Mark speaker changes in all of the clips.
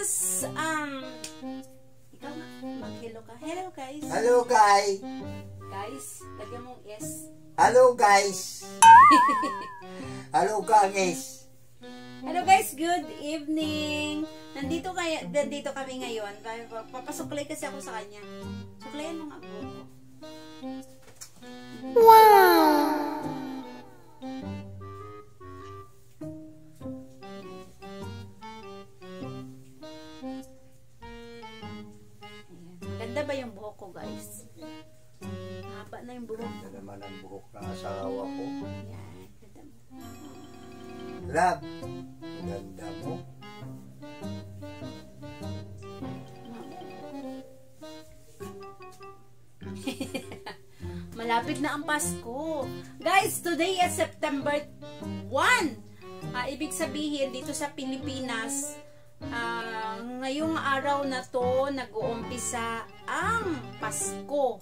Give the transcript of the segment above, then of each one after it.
Speaker 1: Tapos, ikaw nga, mag-hello ka. Hello, guys.
Speaker 2: Hello, guys.
Speaker 1: Guys, lagyan mong S.
Speaker 2: Hello, guys. Hello, guys.
Speaker 1: Hello, guys. Good evening. Nandito kami ngayon. Papasuklay kasi ako sa kanya. Suklayan mo nga ako.
Speaker 2: Wow!
Speaker 1: Ganda ba yung buhok ko, guys? Haba na yung buhok.
Speaker 2: Ganda naman ang buhok ng asawa ko.
Speaker 1: Yan, ganda mo.
Speaker 2: Love, ganda mo.
Speaker 1: Malapit na ang Pasko. Guys, today is September 1. Ibig sabihin, dito sa Pilipinas, ngayong araw na to, nag-uumpisa ang Pasko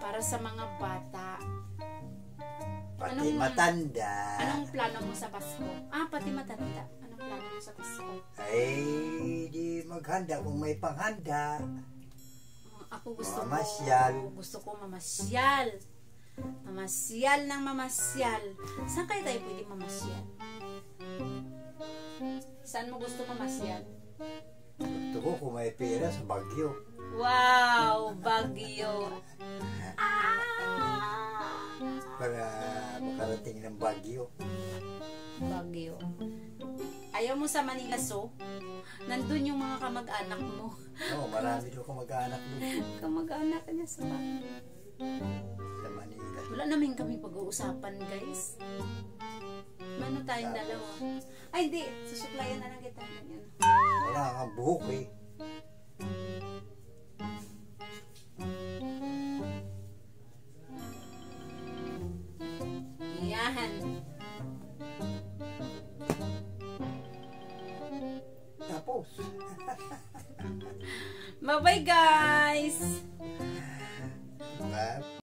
Speaker 1: para sa mga bata.
Speaker 2: Pati matanda.
Speaker 1: Anong plano mo sa Pasko? Pati matanda. Anong plano mo sa Pasko?
Speaker 2: Ay, di maghanda kung may panghanda.
Speaker 1: Ako
Speaker 2: mamasyal.
Speaker 1: Gusto ko mamasyal. Mamasyal ng mamasyal. Saan kayo tayo pwede mamasyal? Saan mo gusto mamasyal?
Speaker 2: Gusto ko kung may pera sa Baguio.
Speaker 1: Wow! Baguio.
Speaker 2: Para makarating ng Baguio.
Speaker 1: Baguio. Ayaw mo sa Manila, so? Nandun yung mga kamag-anak mo.
Speaker 2: Oo, marami daw kamag-anak doon.
Speaker 1: Kamag-anak niya sa Baguio.
Speaker 2: Sa Manila.
Speaker 1: Wala namin kami pag-uusapan, guys. Mano tayong dalawa? Ay, hindi. Susuplayan na lang kita. Ganyan.
Speaker 2: Wala kang buhok eh.
Speaker 1: Yan.
Speaker 2: Tapos.
Speaker 1: Bye-bye, guys!
Speaker 2: Bye.